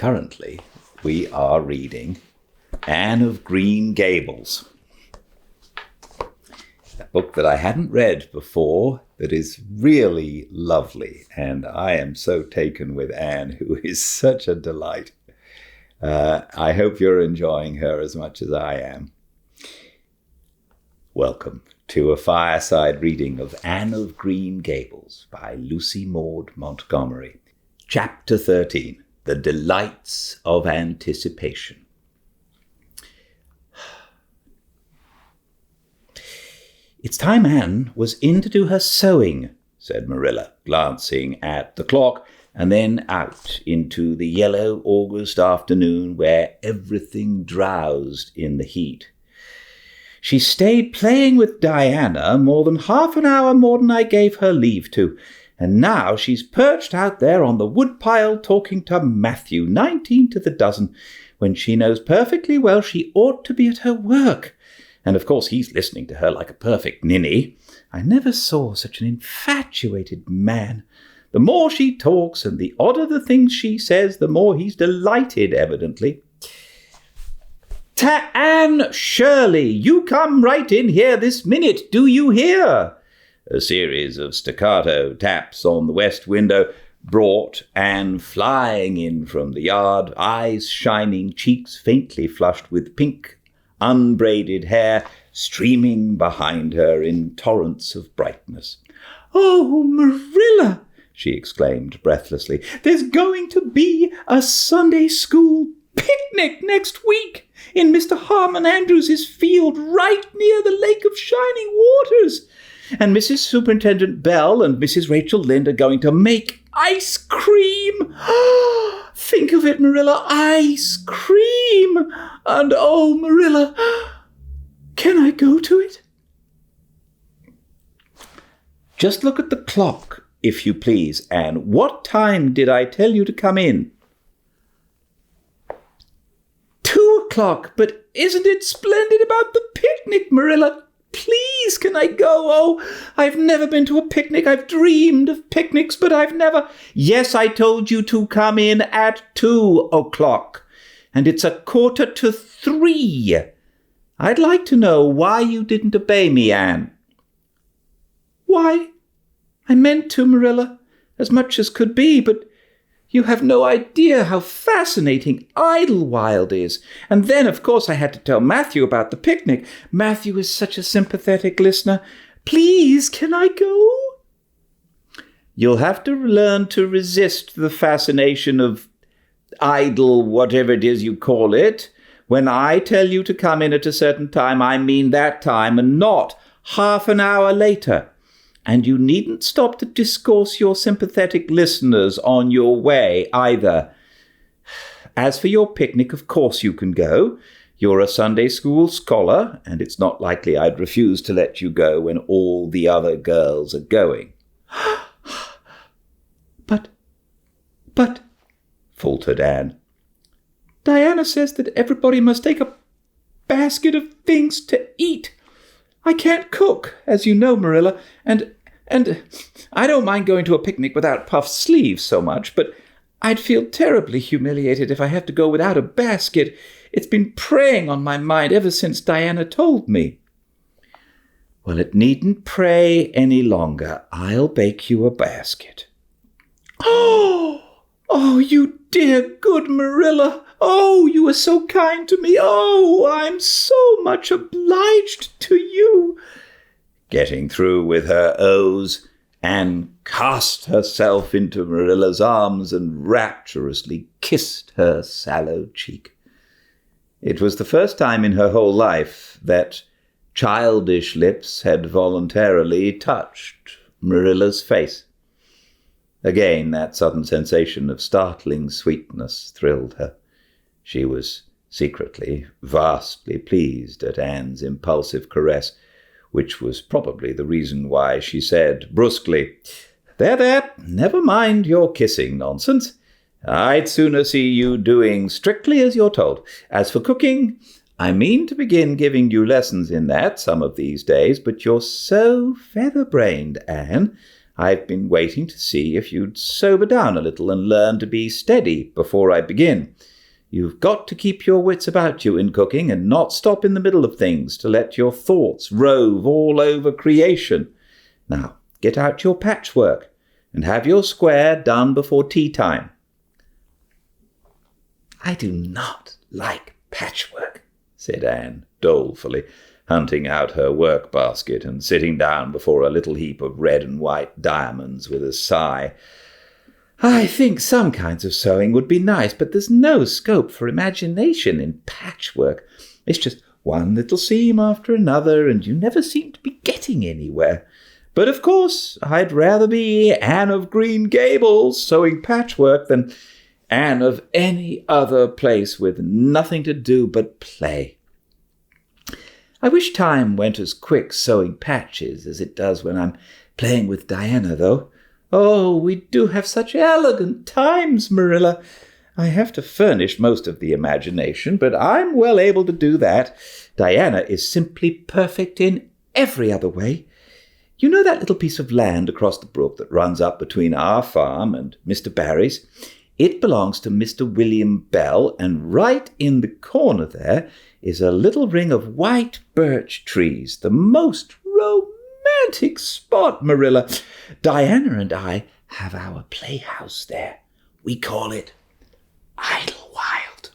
Currently, we are reading Anne of Green Gables, a book that I hadn't read before that is really lovely, and I am so taken with Anne, who is such a delight. I hope you're enjoying her as much as I am. Welcome to a fireside reading of Anne of Green Gables by Lucy Maud Montgomery. Chapter 13, The Delights of Anticipation. "It's time Anne was in to do her sewing," said Marilla, glancing at the clock and then out into the yellow August afternoon where everything drowsed in the heat. "She stayed playing with Diana more than half an hour more than I gave her leave to, and now she's perched out there on the woodpile talking to Matthew, 19 to the dozen, when she knows perfectly well she ought to be at her work. And of course he's listening to her like a perfect ninny. I never saw such an infatuated man. The more she talks and the odder the things she says, the more he's delighted, evidently. Anne Shirley, you come right in here this minute, do you hear?" A series of staccato taps on the west window brought Anne flying in from the yard, eyes shining, cheeks faintly flushed with pink, unbraided hair streaming behind her in torrents of brightness. "Oh, Marilla!" she exclaimed breathlessly. "There's going to be a Sunday school picnic next week in Mr. Harmon Andrews's field right near the Lake of Shining Waters. And Mrs. Superintendent Bell and Mrs. Rachel Lynde are going to make ice cream. Think of it, Marilla, ice cream! And oh, Marilla, can I go to it?" "Just look at the clock, if you please, Anne. What time did I tell you to come in?" 2 o'clock, but isn't it splendid about the picnic, Marilla? Please, can I go? Oh, I've never been to a picnic. I've dreamed of picnics, but I've never... "Yes, I told you to come in at 2 o'clock, and it's 2:45. I'd like to know why you didn't obey me, Anne." "Why? I meant to, Marilla, as much as could be, but you have no idea how fascinating Idlewild is. And then, of course, I had to tell Matthew about the picnic. Matthew is such a sympathetic listener. Please, can I go?" "You'll have to learn to resist the fascination of idle, whatever it is you call it. When I tell you to come in at a certain time, I mean that time and not half an hour later. And you needn't stop to discourse your sympathetic listeners on your way, either. As for your picnic, of course you can go. You're a Sunday school scholar, and it's not likely I'd refuse to let you go when all the other girls are going." But, faltered Anne, "Diana says that everybody must take a basket of things to eat. I can't cook, as you know, Marilla, and I don't mind going to a picnic without puffed sleeves so much, but I'd feel terribly humiliated if I have to go without a basket. It's been preying on my mind ever since Diana told me." "Well, it needn't prey any longer. I'll bake you a basket." Oh, you dear good Marilla. Oh, you are so kind to me. Oh, I'm so much obliged to you." Getting through with her O's, Anne cast herself into Marilla's arms and rapturously kissed her sallow cheek. It was the first time in her whole life that childish lips had voluntarily touched Marilla's face. Again, that sudden sensation of startling sweetness thrilled her. She was secretly vastly pleased at Anne's impulsive caress, which was probably the reason why she said brusquely, There, never mind your kissing nonsense. I'd sooner see you doing strictly as you're told. As for cooking, I mean to begin giving you lessons in that some of these days, but you're so feather-brained, Anne, I've been waiting to see if you'd sober down a little and learn to be steady before I begin. You've got to keep your wits about you in cooking and not stop in the middle of things to let your thoughts rove all over creation. Now, get out your patchwork and have your square done before tea time." "I do not like patchwork," said Anne dolefully, hunting out her work-basket and sitting down before a little heap of red and white diamonds with a sigh. "I think some kinds of sewing would be nice, but there's no scope for imagination in patchwork. It's just one little seam after another, and you never seem to be getting anywhere. But of course, I'd rather be Anne of Green Gables sewing patchwork than Anne of any other place with nothing to do but play. I wish time went as quick sewing patches as it does when I'm playing with Diana, though. Oh, we do have such elegant times, Marilla. I have to furnish most of the imagination, but I'm well able to do that. Diana is simply perfect in every other way. You know that little piece of land across the brook that runs up between our farm and Mr. Barry's? It belongs to Mr. William Bell, and right in the corner there is a little ring of white birch trees, the most romantic spot, Marilla. Diana and I have our playhouse there. We call it Idlewild.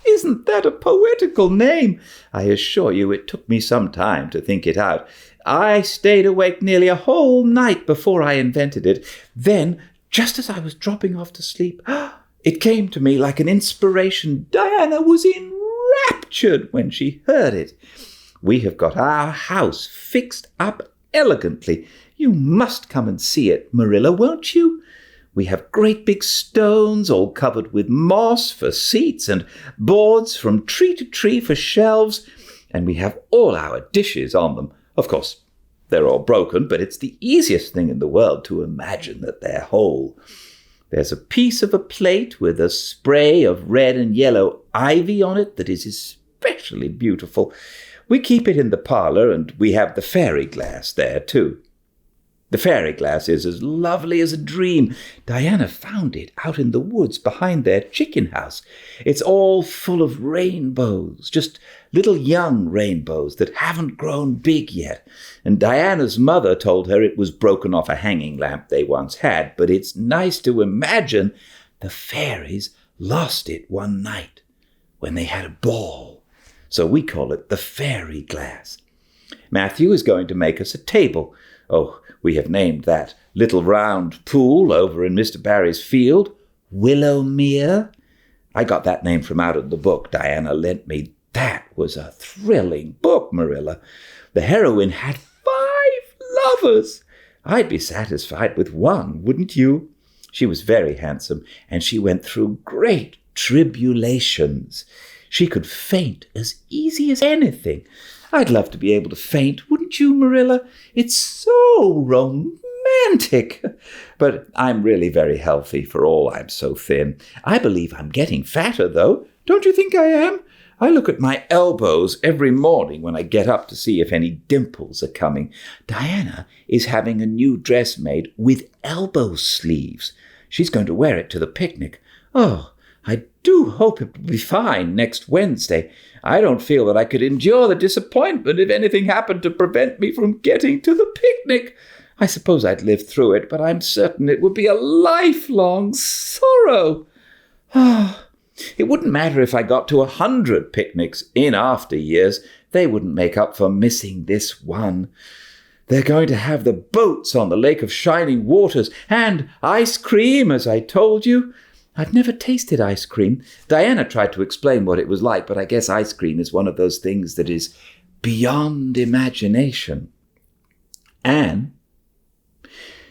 Isn't that a poetical name? I assure you it took me some time to think it out. I stayed awake nearly a whole night before I invented it. Then, just as I was dropping off to sleep, it came to me like an inspiration. Diana was enraptured when she heard it. We have got our house fixed up elegantly. You must come and see it, Marilla, won't you? We have great big stones all covered with moss for seats and boards from tree to tree for shelves, and we have all our dishes on them. Of course, they're all broken, but it's the easiest thing in the world to imagine that they're whole. There's a piece of a plate with a spray of red and yellow ivy on it that is especially beautiful. We keep it in the parlor, and we have the fairy glass there, too. The fairy glass is as lovely as a dream. Diana found it out in the woods behind their chicken house. It's all full of rainbows, just little young rainbows that haven't grown big yet. And Diana's mother told her it was broken off a hanging lamp they once had, but it's nice to imagine the fairies lost it one night when they had a ball. So we call it the fairy glass. Matthew is going to make us a table. Oh, we have named that little round pool over in Mr. Barry's field Willowmere. I got that name from out of the book Diana lent me. That was a thrilling book, Marilla. The heroine had 5 lovers. I'd be satisfied with one, wouldn't you? She was very handsome, and she went through great tribulations. She could faint as easy as anything. I'd love to be able to faint, wouldn't you, Marilla? It's so romantic. But I'm really very healthy for all I'm so thin. I believe I'm getting fatter, though. Don't you think I am? I look at my elbows every morning when I get up to see if any dimples are coming. Diana is having a new dress made with elbow sleeves. She's going to wear it to the picnic. Oh, I do hope it will be fine next Wednesday. I don't feel that I could endure the disappointment if anything happened to prevent me from getting to the picnic. I suppose I'd live through it, but I'm certain it would be a lifelong sorrow. It wouldn't matter if I got to 100 picnics in after years. They wouldn't make up for missing this one. They're going to have the boats on the Lake of Shining Waters and ice cream, as I told you. I've never tasted ice cream. Diana tried to explain what it was like, but I guess ice cream is one of those things that is beyond imagination. Anne,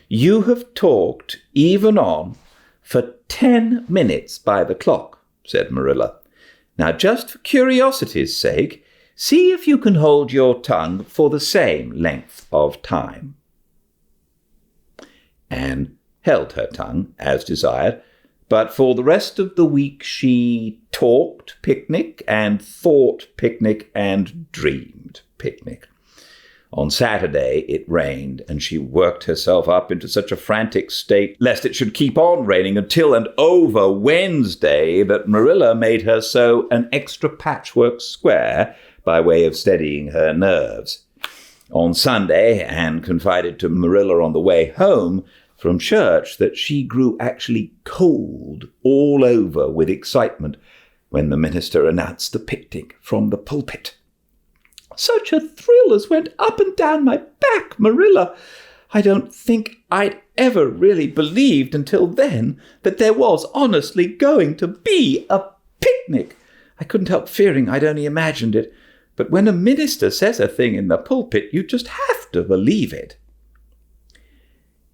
you have talked even on for 10 minutes by the clock, said Marilla. Now, just for curiosity's sake, see if you can hold your tongue for the same length of time. Anne held her tongue, as desired, but for the rest of the week she talked picnic and thought picnic and dreamed picnic. On Saturday, it rained, and she worked herself up into such a frantic state lest it should keep on raining until and over Wednesday that Marilla made her sew an extra patchwork square by way of steadying her nerves. On Sunday, Anne confided to Marilla on the way home from church that she grew actually cold all over with excitement when the minister announced the picnic from the pulpit. "Such a thrill as went up and down my back, Marilla. I don't think I'd ever really believed until then that there was honestly going to be a picnic. I couldn't help fearing I'd only imagined it. But when a minister says a thing in the pulpit, you just have to believe it."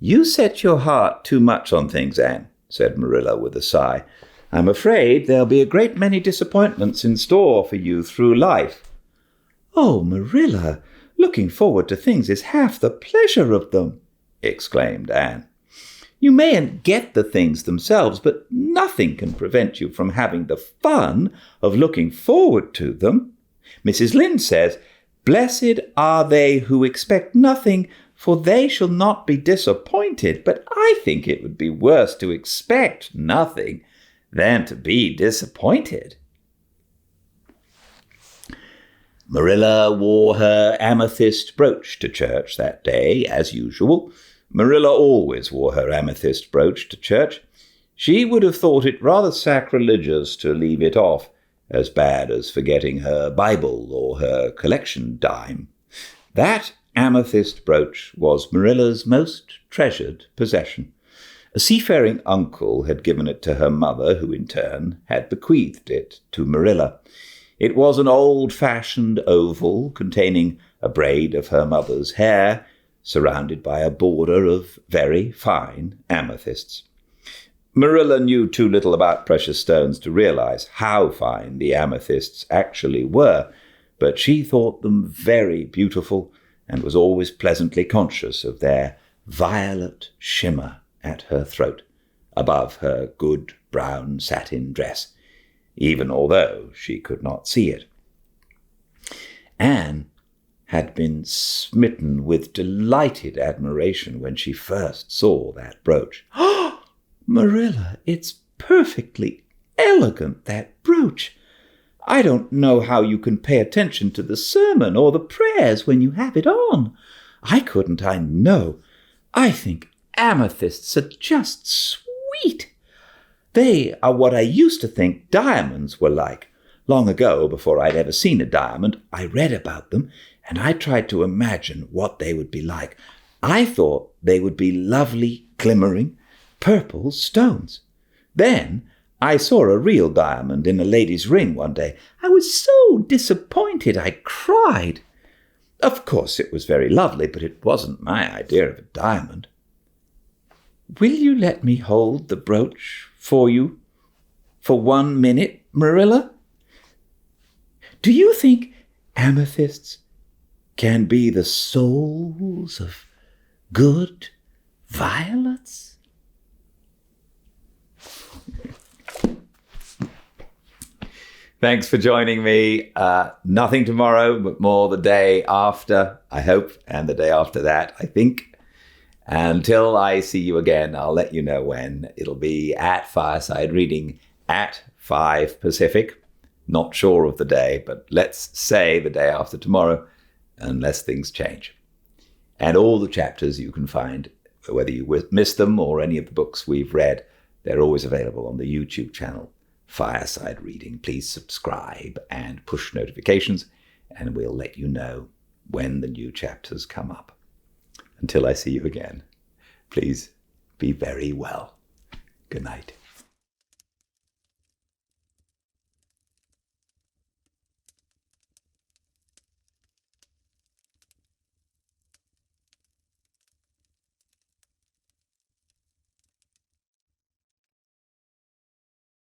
"You set your heart too much on things, Anne," said Marilla with a sigh. "I'm afraid there'll be a great many disappointments in store for you through life." "Oh, Marilla, looking forward to things is half the pleasure of them," exclaimed Anne. "You mayn't get the things themselves, but nothing can prevent you from having the fun of looking forward to them. Mrs. Lynde says, 'Blessed are they who expect nothing, for they shall not be disappointed.' But I think it would be worse to expect nothing than to be disappointed." Marilla wore her amethyst brooch to church that day, as usual. Marilla always wore her amethyst brooch to church. She would have thought it rather sacrilegious to leave it off, as bad as forgetting her Bible or her collection dime. That amethyst brooch was Marilla's most treasured possession. A seafaring uncle had given it to her mother, who in turn had bequeathed it to Marilla. It was an old-fashioned oval containing a braid of her mother's hair, surrounded by a border of very fine amethysts. Marilla knew too little about precious stones to realize how fine the amethysts actually were, but she thought them very beautiful and was always pleasantly conscious of their violet shimmer at her throat, above her good brown satin dress, even although she could not see it. Anne had been smitten with delighted admiration when she first saw that brooch. "Oh, Marilla, it's perfectly elegant, that brooch. I don't know how you can pay attention to the sermon or the prayers when you have it on. I couldn't, I know. I think amethysts are just sweet. They are what I used to think diamonds were like. Long ago, before I'd ever seen a diamond, I read about them, and I tried to imagine what they would be like. I thought they would be lovely, glimmering, purple stones. Then I saw a real diamond in a lady's ring one day. I was so disappointed I cried. Of course, it was very lovely, but it wasn't my idea of a diamond. Will you let me hold the brooch for you for 1 minute, Marilla? Do you think amethysts can be the souls of good violets? Thanks for joining me. Nothing tomorrow, but more the day after, I hope, and the day after that, I think. Until I see you again, I'll let you know when. It'll be at Fireside Reading at 5 Pacific. Not sure of the day, but let's say the day after tomorrow, unless things change. And all the chapters you can find, whether you miss them or any of the books we've read, they're always available on the YouTube channel, Fireside Reading. Please subscribe and push notifications, and we'll let you know when the new chapters come up. Until I see you again, please be very well. Good night.